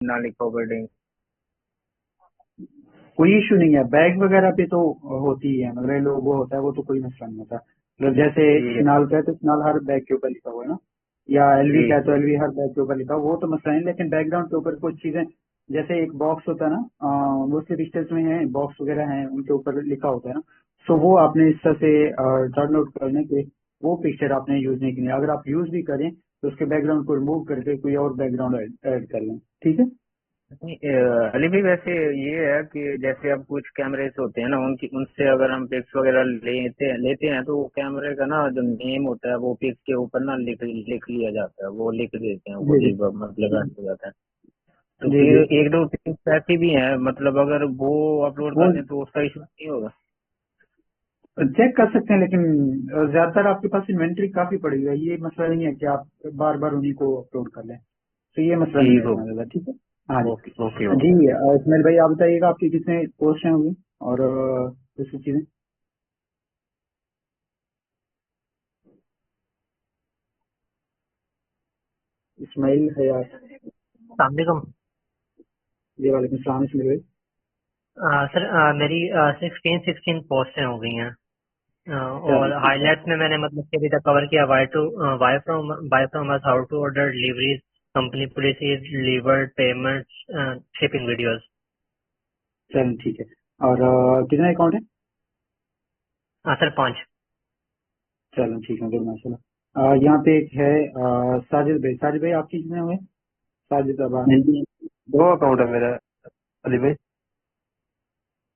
ना लिखा हो बिल्डिंग। कोई इशू नहीं है, बैग वगैरह पे तो होती ही है, मतलब ये लोगो होता है वो तो कोई मसला नहीं होता। मतलब जैसे ठीक है। चिनाल का है तो चिनाल हर बैग के ऊपर लिखा हुआ है ना, या एलवी का ठीक है तो है। एलवी हर बैग के ऊपर लिखा हुआ, वो तो मसला नहीं। लेकिन बैकग्राउंड के ऊपर कुछ चीजें, जैसे एक बॉक्स होता है ना, मोस्टली पिक्चर्स में है बॉक्स वगैरह हैं उनके ऊपर लिखा होता है ना, सो वो आपने इस तरह से टर्न आउट करने के, वो पिक्चर आपने यूज नहीं करनी। अगर आप यूज भी करें तो उसके बैकग्राउंड को रिमूव करके कोई और बैकग्राउंड ऐड कर लें, ठीक है। नहीं, अली भाई वैसे ये है कि जैसे अब कुछ कैमरेज होते हैं ना, उनकी उनसे अगर हम पिक्स वगैरह लेते हैं तो वो कैमरे का ना जो नेम होता है वो पिक्स के ऊपर ना लिख लिख लिया जाता है, वो लिख देते हैं जी खुद जी ही, मतलब ऐड हो जाता है। तो जी फिर जी। एक दो पिक्स ऐसी भी हैं, मतलब अगर वो अपलोड वो कर दें तो उसका इशू नहीं होगा। चेक कर सकते हैं, लेकिन ज्यादातर आपके पास इन्वेंट्री काफी पड़ी है, ये मसला नहीं है कि आप बार बार उन्हीं को अपलोड कर लें, तो ये मसला नहीं ठीक है हो। इतना ज्यादा, ठीक है। हाँ जी। ओके ओके जी ओके। इसमाइल भाई आप बताइएगा आपकी कितने पोस्ट हैं हुई, और दूसरी चीजें। इस्माइल हयात। सलामकुम। जी वालेकुम सलाम इस्माइल भाई। सर मेरी 16 पोस्टें हो गई हैं। चलो और ठीक है। हाईलाइट्स में मैंने मतलब कि अभी तक कवर किया why from us, how to order deliveries, company policies, delivered payments, shipping videos. चलो ठीक है। और कितने अकाउंट है। सर 5। चलो ठीक है, गुड माशाल्लाह। यहाँ पे एक है साजिद भाई। साजिद भाई आपकी कितने हुए। साजिद अबान। जी, दो अकाउंट है मेरा अली भाई।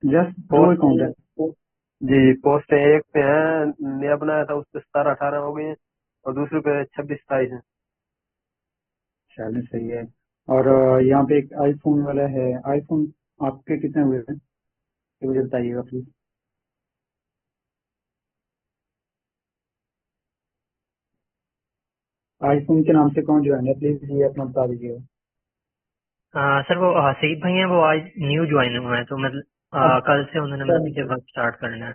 जस्ट दो पोस्ट अकाउंट है। जी, पोस्ट है, एक पे है नया बनाया था, उस पे 17-18 हो गए हैं, और दूसरे पे 26-27 है। चलो सही है। और यहाँ पे एक आईफोन वाला है। आईफोन आपके कितने हुए हैं ये मुझे बताइएगा प्लीज। आईफोन के नाम से कौन ज्वाइन है, प्लीज ये अपना बता दीजिएगा। सर वो सईद भाई हैं, वो आज न्यू ज्वाइन हुए हैं, तो मतलब कल से उन्होंने मतलब कि अच्छा। वर्क स्टार्ट करना है।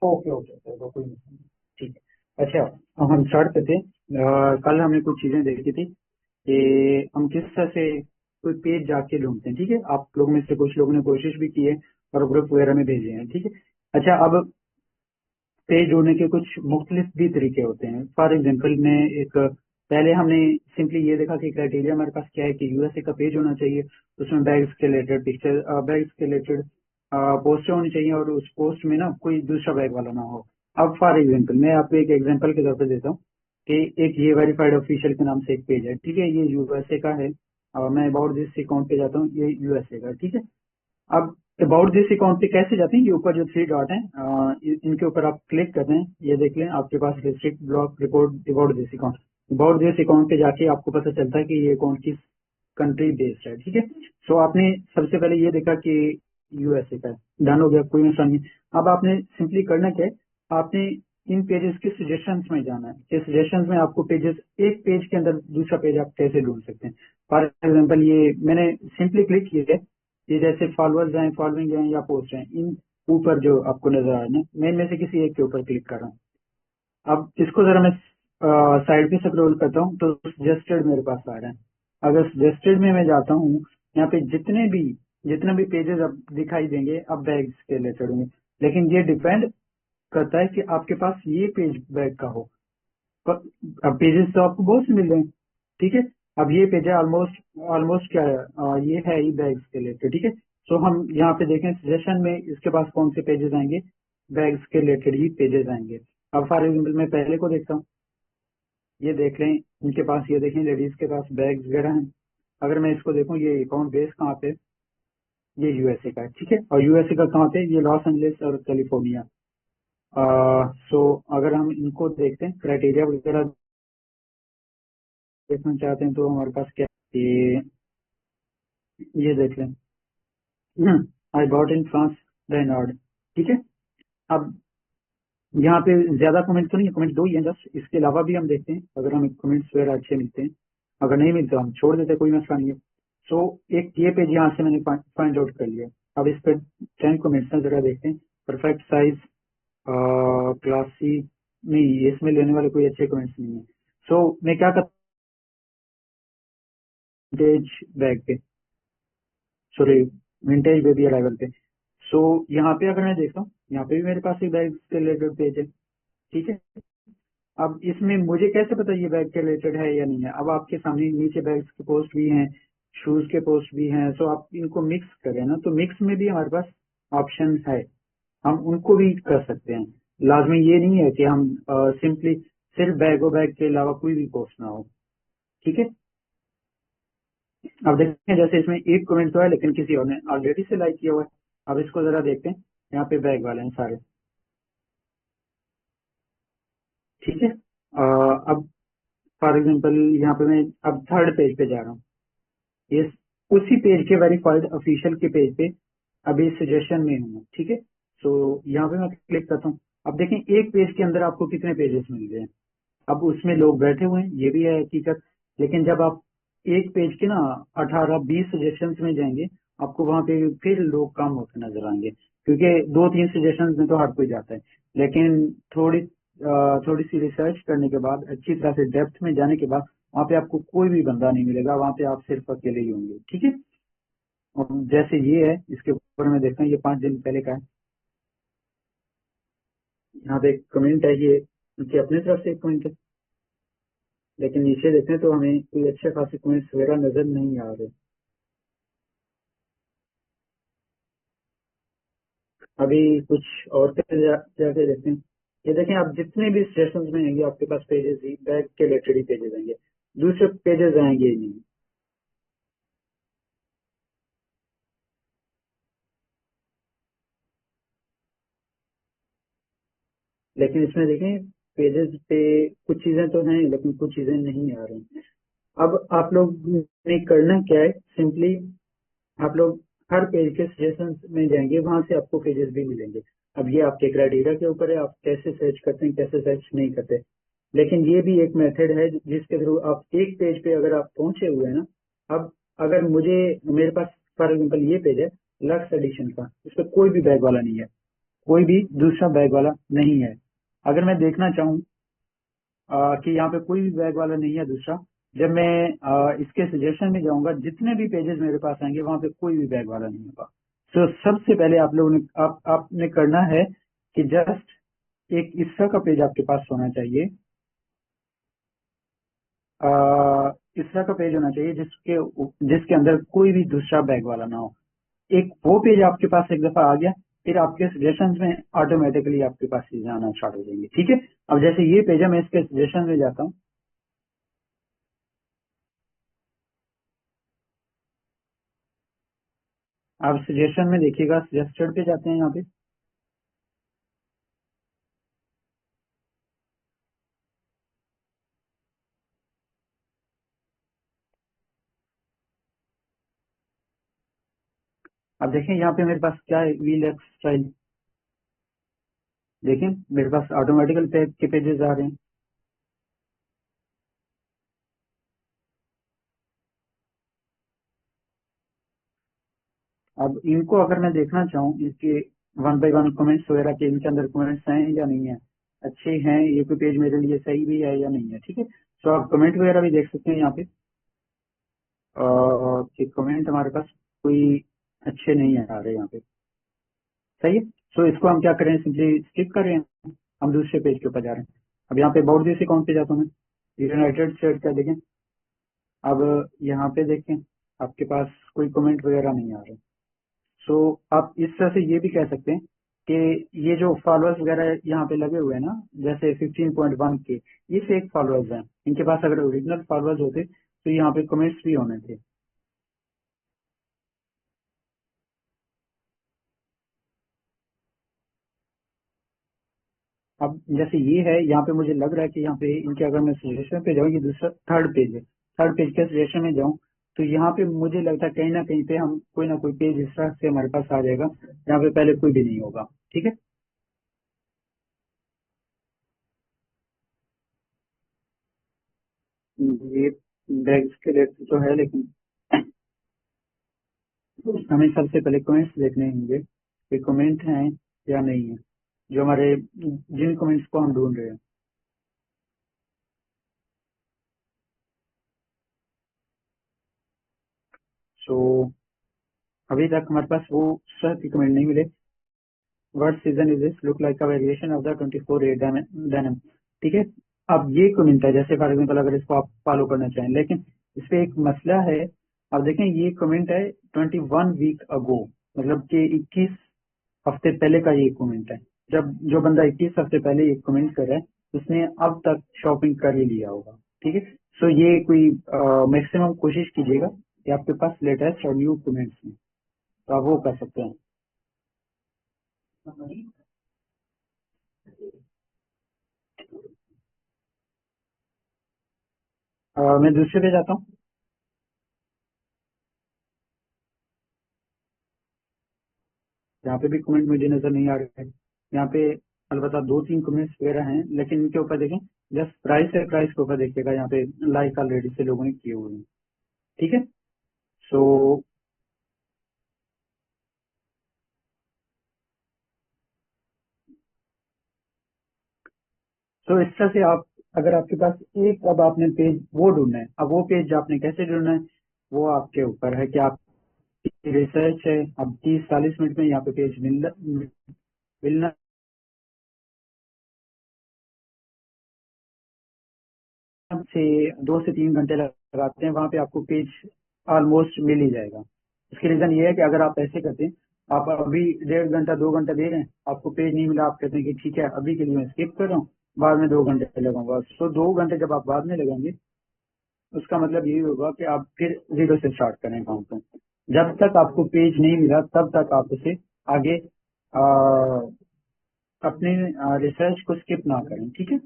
ओके ओके तो कोई नहीं, ठीक है। अच्छा, अब हम स्टार्ट करते हैं। कल हमने कुछ चीजें देखी थी कि हम किस तरह से कोई पेज जाके ढूंढते हैं, ठीक है। आप लोगों में से कुछ लोगों ने कोशिश भी की है और ग्रुप वगैरह में भेजे हैं, ठीक है। अच्छा, अब पेज जोड़ने के कुछ मुख्तलिफ भी तरीके होते हैं। फॉर एग्जाम्पल में एक, पहले हमने सिंपली ये देखा कि क्राइटेरिया हमारे पास क्या है कि यूएसए का पेज होना चाहिए, उसमें बैग्स के रिलेटेड पिक्चर, बैग्स के रिलेटेड पोस्टर होनी चाहिए, और उस पोस्ट में ना कोई दूसरा बैग वाला ना हो। अब फॉर एग्जाम्पल मैं आपको एक एग्जाम्पल के तौर पर देता हूँ कि एक ये वेरीफाइड ऑफिशियल के नाम से एक पेज है, ठीक है, ये यूएसए का है। मैं अबाउट दिस अकाउंट पे जाता हूँ, ये यूएसए का, ठीक है। अब अबाउट दिस अकाउंट पे कैसे जाते हैं, ये ऊपर जो थ्री डॉट है इनके ऊपर आप क्लिक करते हैं, ये देख लें आपके पास district block report about this account. About this account पे जाके आपको पता चलता है कि ये अकाउंट किस कंट्री बेस्ड है, ठीक है। सो आपने सबसे पहले ये देखा कि यूएसए का है, डन हो गया, कोई मसला नहीं। अब आपने सिंपली करना क्या है, आपने इन पेजेस के सजेशंस में जाना है कि सजेशंस में आपको पेजेस, एक पेज के अंदर दूसरा पेज आप कैसे ढूंढ सकते हैं। फॉर एग्जाम्पल ये मैंने सिंपली क्लिक किया है, ये जैसे फॉलोअर्स हैं, फॉलोइंग हैं या पोस्ट हैं, इन ऊपर जो आपको नजर आ रहे हैं, मैं इनमें से किसी एक के ऊपर क्लिक कर रहा हूँ। अब इसको जरा मैं साइड पे स्क्रॉल करता हूँ तो सजेस्टेड मेरे पास आ रहा है। अगर सजेस्टेड में मैं जाता हूँ, यहाँ पे जितने भी पेजेस अब दिखाई देंगे अब बैग्स के रिलेटेड होंगे, लेकिन ये डिपेंड करता है कि आपके पास ये पेज बैग का हो। अब पेजेस तो आपको बहुत से मिल रहे हैं, ठीक है। अब ये पेज है ऑलमोस्ट, ऑलमोस्ट क्या है, ये है ई बैग्स के रिलेटेड, ठीक है। सो हम यहाँ पे देखें सजेशन में इसके पास कौन से पेजेस आएंगे, बैग्स के रिलेटेड ही पेजेस आएंगे। अब फॉर एग्जाम्पल मैं पहले को देखता हूँ, ये देख लें, इनके पास ये देखें लेडीज के पास बैग्स वगैरह हैं। अगर मैं इसको देखूँ, ये अकाउंट बेस कहाँ पे, ये यूएसए का है, ठीक है। और यूएसए का कहाँ पे, ये लॉस एंजलिस और कैलिफोर्निया। सो अगर हम इनको देखते हैं क्राइटेरिया वगैरह देखना चाहते हैं तो हमारे पास क्या है, ये देख लें, आई बॉट इन फ्रांस रेनॉर्ड, ठीक है। अब यहाँ पे ज्यादा कमेंट तो नहीं है, कमेंट दो ही हैं जस्ट, इसके अलावा भी हम देखते हैं अगर हमें कमेंट्स वगैरह अच्छे मिलते हैं, अगर नहीं मिलते हम छोड़ देते हैं, कोई मसला नहीं है। सो एक ये पेज यहाँ से मैंने फाइंड आउट कर लिया। अब इस पर 10 कमेंट्स हैं, जरा देखते हैं। परफेक्ट साइज, क्लासी, नहीं इसमें लेने वाले कोई अच्छे कमेंट्स नहीं है। सो मैं क्या करता हूँ, पेज बैग पे सॉरी विंटेज बेबी अराइवल पे। सो यहाँ पे अगर मैं देखता हूँ, यहाँ पे भी मेरे पास एक बैग के रिलेटेड पेज है, ठीक है। अब इसमें मुझे कैसे पता ये बैग के रिलेटेड है या नहीं है? अब आपके सामने नीचे बैग्स के पोस्ट भी हैं, शूज के पोस्ट भी हैं, सो आप इनको मिक्स करें ना, तो मिक्स में भी हमारे पास ऑप्शन है, हम उनको भी कर सकते हैं। लाजमी ये नहीं है कि हम सिंपली सिर्फ बैगो बैग के अलावा कोई भी पोस्ट ना हो, ठीक है। अब देखते हैं, जैसे इसमें एक कमेंट तो है लेकिन किसी और ने ऑलरेडी से लाइक किया हुआ है। अब इसको जरा देखते हैं, यहाँ पे बैग वाले हैं सारे, ठीक है। अब फॉर एग्जाम्पल यहाँ पे मैं अब थर्ड पेज पे जा रहा हूँ, ये उसी पेज के वेरीफाइड ऑफिशियल के पेज पे अभी सजेशन में हूँ, ठीक है। सो यहाँ पे मैं क्लिक करता हूँ। अब देखें एक पेज के अंदर आपको कितने पेजेस मिल गए हैं। अब उसमें लोग बैठे हुए हैं, ये भी है हकीकत, लेकिन जब आप एक पेज के ना 18-20 सजेशन में जाएंगे, आपको वहां पे फिर लोग कम होते नजर आएंगे, क्योंकि 2-3 सजेशन में तो हर कोई जाता है, लेकिन थोड़ी सी रिसर्च करने के बाद, अच्छी तरह से डेप्थ में जाने के बाद, वहां पे आपको कोई भी बंदा नहीं मिलेगा, वहां पे आप सिर्फ अकेले ही होंगे, ठीक है। और जैसे ये है, इसके ऊपर मैं देखता हूँ, ये 5 दिन पहले का है। यहाँ पे एक कमेंट है, ये उनकी अपनी तरफ से एक कमेंट है, लेकिन नीचे देखें तो हमें कोई अच्छे खासे कमेंट्स वगैरह नजर नहीं आ रहे। अभी कुछ और पे जाके देखते हैं। ये देखें, आप जितने भी सेशंस में आएंगे आपके पास पेजेस ही बैग के रिलेटेड ही पेजेस आएंगे, दूसरे पेजेस आएंगे ही नहीं। लेकिन इसमें देखें पेजेस पे कुछ चीजें तो हैं लेकिन कुछ चीजें नहीं आ रही। अब आप लोग ने करना क्या है, सिंपली आप लोग हर पेज के सजेशन में जाएंगे, वहां से आपको पेजेस भी मिलेंगे। अब ये आपके क्राइटेरिया के ऊपर है, आप कैसे सर्च करते हैं कैसे सर्च नहीं करते, लेकिन ये भी एक मेथड है जिसके थ्रू आप एक पेज पे अगर आप पहुंचे हुए हैं ना, अब अगर मेरे पास फॉर एग्जाम्पल ये पेज है लक्स एडिशन का, इस पर कोई भी बैग वाला नहीं है, कोई भी दूसरा बैग वाला नहीं है। अगर मैं देखना चाहूँ कि यहाँ पे कोई भी बैग वाला नहीं है दूसरा, जब मैं इसके सजेशन में जाऊंगा, जितने भी पेजेस मेरे पास आएंगे वहां पे कोई भी बैग वाला नहीं होगा। तो सबसे पहले आप लोगों ने आपने करना है कि जस्ट एक इस तरह का पेज आपके पास होना चाहिए, इस तरह का पेज होना चाहिए जिसके अंदर कोई भी दूसरा बैग वाला ना हो। एक वो पेज आपके पास एक दफा आ गया, फिर आपके सजेशन में ऑटोमेटिकली आपके पास चीजें आना स्टार्ट हो जाएंगी, ठीक है। अब जैसे ये पेज है, मैं इसके सजेशन में जाता हूँ। आप सजेशन में देखिएगा, सजेस्टेड पे जाते हैं यहाँ पे। अब देखें यहाँ पे मेरे पास क्या है, वी लेक्स स्टाइल, देखें मेरे पास ऑटोमेटिकल के पेजेस आ रहे हैं। अब इनको अगर मैं देखना चाहूँ, इसके 1 बाय 1 कमेंट्स वगैरह के, इनके अंदर कमेंट्स हैं या नहीं है, अच्छे हैं, ये कोई पेज मेरे लिए सही भी है या नहीं है, ठीक है। तो आप कमेंट वगैरह भी देख सकते हैं यहाँ पे, कि कमेंट हमारे पास कोई अच्छे नहीं आ रहे यहाँ पे, सही है। सो इसको हम क्या करें, सिंपली स्किप करें, हम दूसरे पेज के ऊपर जा रहे हैं। अब यहाँ पे अबाउट दिस अकाउंट पे जाता हूँ मैं, यूनाइटेड स्टेट का देखें। अब यहाँ पे देखें आपके पास कोई कमेंट वगैरह नहीं आ रहे। सो आप इस तरह से ये भी कह सकते हैं कि ये जो फॉलोअर्स वगैरह यहाँ पे लगे हुए हैं ना, जैसे 15.1 के, ये फेक फॉलोअर्स हैं। इनके पास अगर ओरिजिनल फॉलोअर्स होते तो यहाँ पे कमेंट्स भी होने थे। अब जैसे ये है, यहाँ पे मुझे लग रहा है कि यहाँ पे इनके, अगर मैं सजेशन पे जाऊँ, ये दूसरा थर्ड पेज है, थर्ड पेज के सजेशन में जाऊँ, तो यहाँ पे मुझे लगता है कहीं ना कहीं पे हम कोई ना कोई पेज इस तरह से हमारे पास आ जाएगा जहाँ पे पहले कोई भी नहीं होगा, ठीक है। ये बैग्स के रेट तो है, लेकिन हमें सबसे पहले कमेंट्स देखने होंगे कि कमेंट हैं या नहीं है, जो हमारे जिन कमेंट्स को हम ढूंढ रहे हैं। सो अभी तक हमारे पास वो सही कमेंट नहीं मिले। What season is this look like a variation of the 24 denim. ठीक है, अब ये कमेंट है, जैसे फॉर एग्जाम्पल अगर इसको आप फॉलो करना चाहें, लेकिन इस पे एक मसला है। अब देखें ये कमेंट है 21 वीक अगो, मतलब कि 21 हफ्ते पहले का ये कमेंट है। जब जो बंदा 21 हफ्ते पहले ये कमेंट कर रहा है उसने अब तक शॉपिंग कर ही लिया होगा। ठीक है, सो ये कोई मैक्सिमम कोशिश कीजिएगा कि आपके पास लेटेस्ट और न्यू कमेंट्स में, तो आप वो कर सकते हैं। मैं दूसरे पे जाता हूँ। यहाँ पे भी कमेंट मुझे नजर नहीं आ रहे हैं। यहाँ पे अलबत्ता 2-3 कमेंट्स वगैरह हैं, लेकिन इनके ऊपर देखें, जस्ट प्राइस है, प्राइस के ऊपर देखिएगा, यहाँ पे लाइक ऑलरेडी से लोगों ने किए हुए हैं। ठीक है, सो तो इस तरह से आप, अगर आपके पास एक, अब आपने पेज वो ढूंढना है, अब वो पेज आपने कैसे ढूंढना है वो आपके ऊपर है कि आप रिसर्च है। अब 30-40 मिनट में यहाँ पे पेज मिलना से 2 से 3 घंटे लगाते हैं, वहां पे आपको पेज ऑलमोस्ट मिल ही जाएगा। इसकी रीजन ये है कि अगर आप ऐसे करते हैं, आप अभी 1.5 घंटा 2 घंटा दे रहे हैं, आपको पेज नहीं मिला, आप कहते हैं कि ठीक है अभी के लिए मैं स्किप कर रहा हूँ, बाद में 2 घंटे लगाऊंगा। तो 2 घंटे जब आप बाद में लगाएंगे उसका मतलब यही होगा कि आप फिर जीरो से स्टार्ट करें काम को। जब तक आपको पेज नहीं मिला तब तक आप उसे आगे अपने रिसर्च को स्किप ना करें। ठीक है,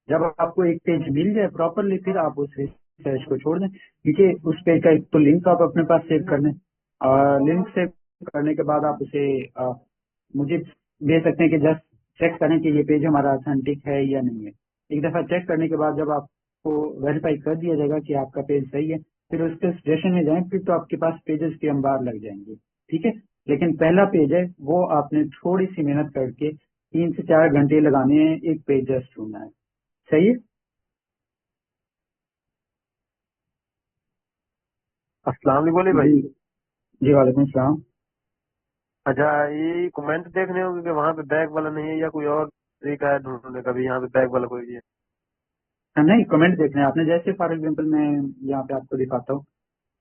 जब आपको एक पेज मिल जाए प्रॉपरली फिर आप उस रिसर्च को छोड़ दें, क्योंकि उस पेज का एक तो लिंक आप अपने पास सेव कर लें, लिंक सेव करने के बाद आप उसे मुझे दे सकते हैं कि जस्ट चेक करें कि ये पेज हमारा ऑथेंटिक है या नहीं है। एक दफा चेक करने के बाद जब आपको वेरीफाई कर दिया जाएगा कि आपका पेज सही है, फिर उसके सजेशन में जाएं, फिर तो आपके पास पेजेस के अंबार लग जाएंगे। ठीक है, लेकिन पहला पेज है वो आपने थोड़ी सी मेहनत करके 3 से 4 घंटे लगाने हैं, एक पेज जस्ट ढूंढना है। सही है। अस्सलाम वालेकुम भाई। जी जी, वालेकुम सलाम। अच्छा, ये कमेंट देखने होंगे कि वहाँ पे बैग वाला नहीं है या कोई और तरीका है ढूंढने का भी, यहाँ पे बैग वाला कोई है? नहीं, कमेंट देखना है आपने। जैसे फॉर एग्जांपल मैं यहाँ पे आपको दिखाता हूँ,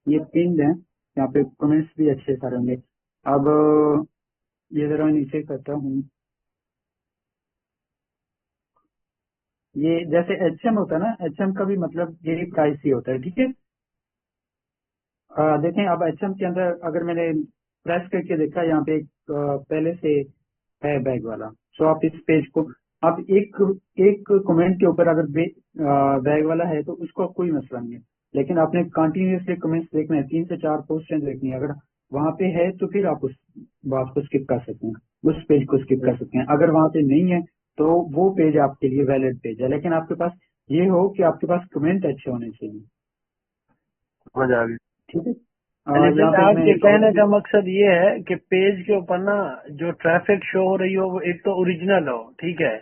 ये पिन है, यहाँ पे कमेंट्स भी अच्छे सारे होंगे। अब ये जरा नीचे करता हूँ, ये जैसे एचएम होता है ना, एचएम का भी मतलब यही प्राइस ही होता है। ठीक है, देखें अब एचएम के अंदर अगर मैंने प्रेस करके देखा, यहाँ पे एक पहले से है बैग वाला। सो आप इस पेज को, आप एक एक कमेंट के ऊपर अगर बैग वाला है तो उसको कोई मसला नहीं है, लेकिन आपने कंटिन्यूसली कमेंट्स देखना है, 3 से 4 पोस्टें देखनी है। अगर वहां पे है तो फिर आप उस बात को स्किप कर सकते हैं, उस पेज को स्किप कर सकते हैं। अगर वहां पे नहीं है तो वो पेज आपके लिए वैलिड पेज है, लेकिन आपके पास ये हो कि आपके पास कमेंट अच्छे होने चाहिए। समझ आ गई। ठीक है, अली यहाँ भाई पे मैं आपके एक और कहने का मकसद ये है कि पेज के ऊपर ना जो ट्रैफिक शो हो रही हो वो एक तो ओरिजिनल हो, ठीक है,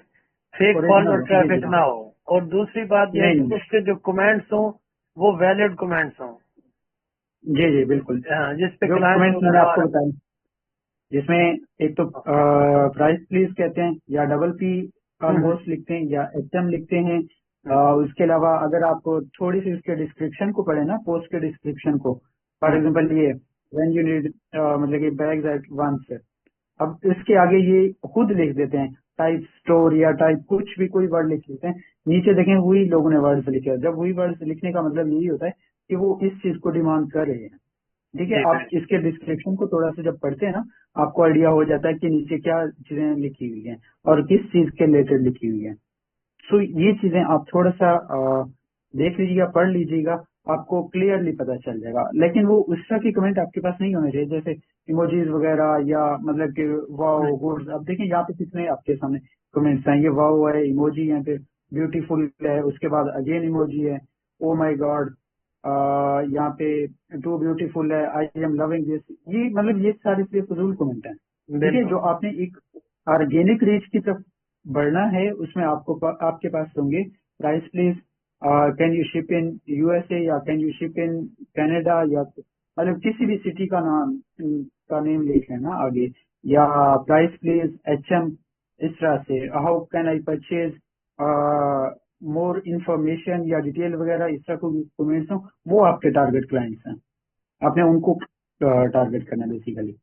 फेक फॉरवर्ड ओरिजिनल, जी ट्रैफिक जी, ना हो, और दूसरी बात यह है नहीं कि उसके जो कमेंट्स हों वो वैलिड कमेंट्स हों, जी जी बिल्कुल। हाँ, जिस पे जो क्लाइंट कमेंट्स मैंने वगैरह आपको और बताए, जिसमें एक तो प्राइस प्लीज कहते हैं या डबल पी ऑलमोस्ट लिखते हैं या एचएम लिखते हैं। उसके अलावा अगर आप थोड़ी सी उसके डिस्क्रिप्शन को पढ़े ना, पोस्ट के डिस्क्रिप्शन को, फॉर एग्जांपल ये व्हेन यू नीड, मतलब कि बैग्स एट वंस, अब इसके आगे ये खुद लिख देते हैं टाइप स्टोर या टाइप कुछ भी, कोई वर्ड लिख देते हैं, नीचे देखें वही लोगों ने वर्ड्स लिखे हैं। जब वही वर्ड्स लिखने का मतलब यही होता है कि वो इस चीज को डिमांड कर रहे हैं। ठीक है, जी आप इसके डिस्क्रिप्शन को थोड़ा सा जब पढ़ते हैं ना, आपको आइडिया हो जाता है कि नीचे क्या चीजें लिखी हुई हैं और किस चीज के रिलेटेड लिखी हुई हैं। सो ये चीजें आप थोड़ा सा देख लीजिएगा, पढ़ लीजिएगा, आपको क्लियरली पता चल जाएगा। लेकिन वो उस तरह की कमेंट आपके पास नहीं होने चाहिए जैसे इमोजीज वगैरह, या मतलब कि वाओ गुड। अब देखिए यहाँ पे कितने आपके सामने कमेंट्स हैं, ये वाओ है, इमोजी है, फिर ब्यूटीफुल है, उसके बाद अगेन इमोजी है, ओ माई गॉड, यहाँ पे टू ब्यूटीफुल है, आई एम लविंग दिस। ये मतलब ये सारे से फजूल कमेंट है। ठीक है, बिल्कुल जो आपने एक ऑर्गेनिक रीच की तरफ बढ़ना है उसमें आपको आपके पास होंगे price please, can you ship in USA या can you ship in Canada, या मतलब किसी भी सिटी का नाम का नेम लिख लेना आगे, या प्राइस प्लीज HM, इस तरह से how can I purchase more information या डिटेल वगैरह, इस तरह को कमेंट्स हो, वो आपके टारगेट क्लाइंट्स हैं, आपने उनको टारगेट करना है बेसिकली।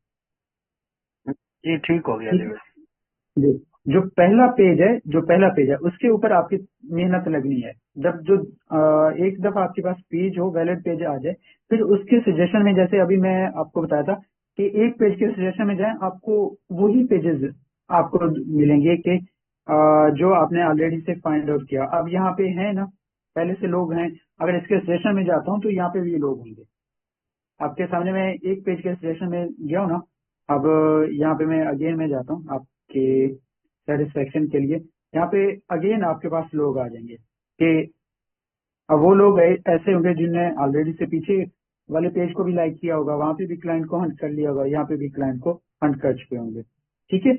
ये ठीक हो गया ठीक अली है जी। जो पहला पेज है उसके ऊपर आपकी मेहनत लगनी है। जब जो एक दफा आपके पास पेज हो, वैलिड पेज आ जाए, फिर उसके सजेशन में, जैसे अभी मैं आपको बताया था कि एक पेज के सजेशन में जाए, आपको वही पेजेस आपको मिलेंगे कि जो आपने ऑलरेडी से फाइंड आउट किया। अब यहाँ पे है ना, पहले से लोग हैं, अगर इसके सजेशन में जाता हूँ तो यहाँ पे भी लोग होंगे। आपके सामने मैं एक पेज के सजेशन में गया हूँ ना, अब यहाँ पे मैं अगेन में जाता हूँ आपके सेटिस्फेक्शन के लिए। यहाँ पे अगेन आपके पास लोग आ जाएंगे कि अब वो लोग ऐसे होंगे जिनने ऑलरेडी से पीछे वाले पेज को भी लाइक किया होगा, वहां पे भी क्लाइंट को हंट कर लिया होगा, यहाँ पे भी क्लाइंट को हंट कर चुके होंगे। ठीक है,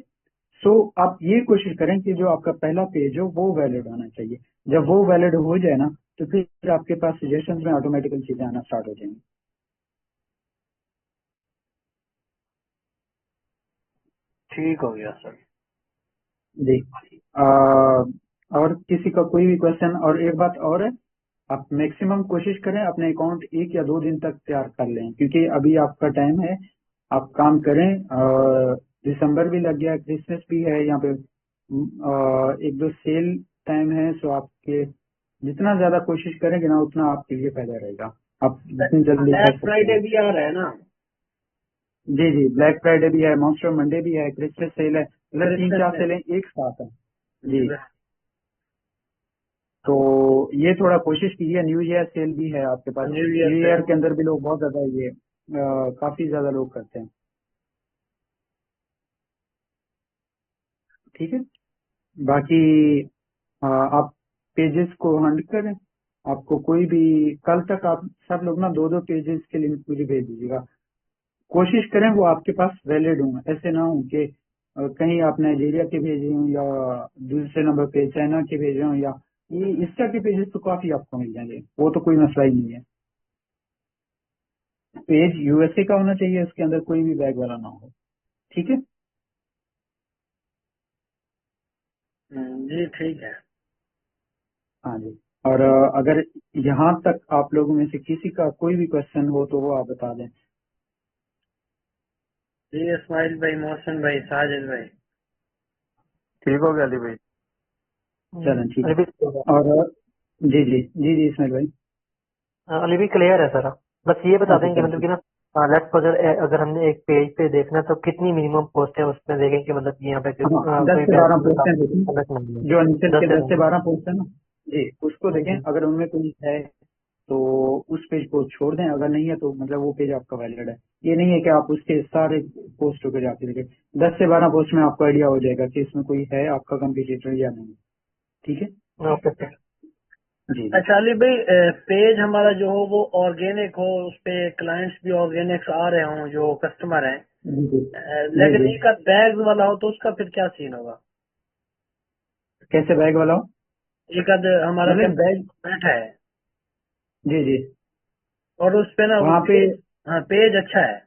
सो आप ये कोशिश करें कि जो आपका पहला पेज हो वो वैलिड होना चाहिए। जब वो वैलिड हो जाए ना, तो फिर आपके पास सजेशंस में ऑटोमेटिकल चीजें आना स्टार्ट हो जाएंगी। ठीक हो गया सर। जी। और किसी का कोई भी क्वेश्चन? और एक बात और है, आप मैक्सिमम कोशिश करें अपने अकाउंट 1 या 2 दिन तक तैयार कर लें, क्योंकि अभी आपका टाइम है, आप काम करें। दिसंबर भी लग गया, क्रिसमस भी है यहाँ पे, 1-2 सेल टाइम है, सो आपके जितना ज्यादा कोशिश करेंगे ना, उतना आपके लिए फायदा रहेगा। आप जितनी जल्दी कर ब्लैक सकते फ्राइडे हैं। भी आ रहा है ना? जी जी, ब्लैक फ्राइडे भी है, मॉन्स्टर मंडे भी है, क्रिसमस सेल है, मतलब क्रिसमस 3-4 में सेलें एक साथ है जी। तो ये थोड़ा कोशिश कीजिए। न्यू ईयर सेल भी है आपके पास, न्यू न्यू ईयर पे ईयर के अंदर भी लोग बहुत ज्यादा ये काफी ज्यादा लोग करते हैं। ठीक है, बाकी आप पेजेस को हंट करें। आपको कोई भी कल तक आप सब लोग ना 2-2 पेजेस के लिंक मुझे भेज दीजिएगा। कोशिश करें वो आपके पास वैलिड हों, ऐसे ना हो कि कहीं आप नाइजीरिया के भेजे हों, या दूसरे नंबर पे चाइना के भेजे हों, या ये इस तरह के पेजेस तो काफी आपको मिल जाएंगे, वो तो कोई मसला ही नहीं है। पेज USA का होना चाहिए, उसके अंदर कोई भी बैग वाला ना हो। ठीक है, जी ठीक है। हाँ जी। और अगर यहाँ तक आप लोगों में से किसी का कोई भी क्वेश्चन हो तो वो आप बता दें। जी इस्माइल भाई, मोहसिन भाई, साजिद भाई। ठीक हो गया अली भाई। चलें ठीक अली है। भी और जी जी जी जी इसमाइल भाई। अली भी क्लियर है सर। बस ये बता ओके देंगे चलें मतलब ठीक। कि ना लेट्स अगर हमने एक पेज पे देखना तो कितनी मिनिमम पोस्ट है उसमें देखें कि मतलब कि यहाँ पे हाँ, 10 कोई से 12 पोस्ट हैं नहीं देखें, है। जो नीचे 10 के से 10 से 12 पोस्ट है ना जी, उसको देखें। नहीं। अगर उनमें कोई है तो उस पेज को छोड़ दें, अगर नहीं है तो मतलब वो पेज आपका वैलिड है। ये नहीं है कि आप उसके सारे पोस्टों पे जाके देखें। 10 से 12 पोस्ट में आपको आइडिया हो जाएगा कि इसमें कोई है आपका कंपटीटर या नहीं। ठीक है ओके सर। जी जी अच्छा अली भाई, पेज हमारा जो हो वो ऑर्गेनिक हो, उस पे क्लाइंट्स भी ऑर्गेनिक आ रहे हों जो कस्टमर हैं, जी जी जी लेकिन जी। एक बैग वाला हो तो उसका फिर क्या सीन होगा? कैसे बैग वाला हो? एक आध हमारा मतलब बैग, बैठा है जी जी, और उस पे ना वो वहाँ पे पेज, हाँ पेज अच्छा है।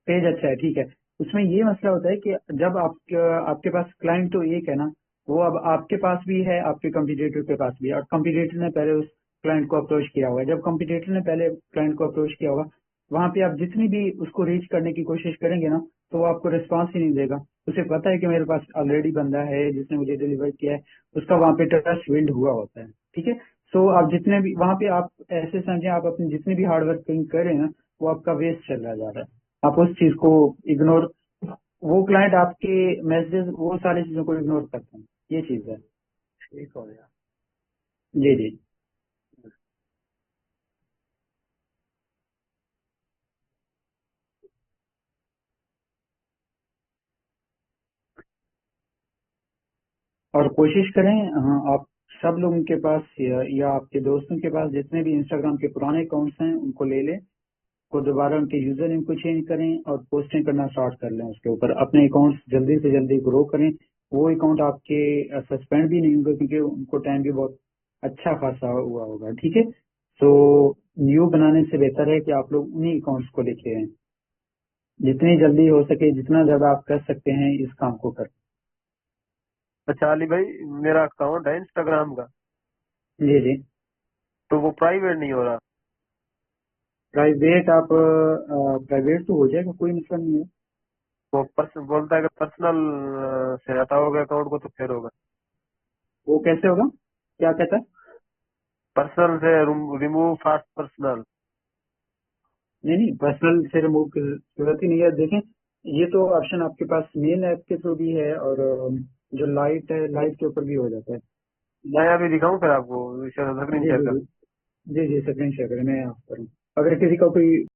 पेज अच्छा है, ठीक है। उसमें ये मसला होता है कि जब आपके पास क्लाइंट तो एक है ना, वो अब आपके पास भी है, आपके कंपटीटर के पास भी है, और कंपटीटर ने पहले उस क्लाइंट को अप्रोच किया हुआ है। जब कंपटीटर ने पहले क्लाइंट को अप्रोच किया होगा, वहां पे आप जितनी भी उसको रीच करने की कोशिश करेंगे ना, तो वो आपको रिस्पॉन्स ही नहीं देगा। उसे पता है कि मेरे पास ऑलरेडी बंदा है जिसने मुझे डिलीवर किया है, उसका वहां पे ट्रस्ट बिल्ड हुआ होता है। ठीक है, सो आप जितने भी वहां पे आप ऐसे समझे, आप अपनी जितनी भी हार्ड वर्किंग कर रहे हैं ना, वो आपका वेस्ट चल रहा जा रहा है। आप उस चीज को इग्नोर, वो क्लाइंट आपके मैसेजेस वो सारी चीजों को इग्नोर करते हैं, ये चीज है। ठीक हो गया। जी जी। और कोशिश करें, हाँ, आप सब लोगों के पास या आपके दोस्तों के पास जितने भी इंस्टाग्राम के पुराने अकाउंट्स हैं उनको ले लें, को दोबारा उनके यूजर नेम को चेंज करें और पोस्टिंग करना स्टार्ट कर लें उसके ऊपर। अपने अकाउंट्स जल्दी से जल्दी ग्रो करें। वो अकाउंट आपके सस्पेंड भी नहीं होंगे, क्योंकि उनको टाइम भी बहुत अच्छा खासा हुआ होगा। ठीक है, तो न्यू बनाने से बेहतर है कि आप लोग उन्हीं अकाउंट्स को लेके आए। जितनी जल्दी हो सके, जितना ज्यादा आप कर सकते हैं इस काम को कर। अच्छा अली भाई, मेरा अकाउंट है इंस्टाग्राम का, जी जी। तो वो प्राइवेट नहीं हो रहा। प्राइवेट आप प्राइवेट तो हो जाएगा, कोई मसला नहीं है। वो बोलता है कि पर्सनल से हटाओगे अकाउंट को तो फिर होगा। वो कैसे होगा, क्या कहता है? पर्सनल से रिमूव फास्ट पर्सनल। नहीं नहीं, पर्सनल से रिमूव की जरूरत ही नहीं है। देखें, ये तो ऑप्शन आपके पास मेन ऐप के थ्रू भी है, और जो लाइट है, लाइट के ऊपर भी हो जाता है। मैं अभी दिखाऊं फिर आपको, स्क्रीन जी शेयर जी कर। जी जी जी, स्क्रीन शेयर करें, मैं आपको करूँ। अगर किसी का कोई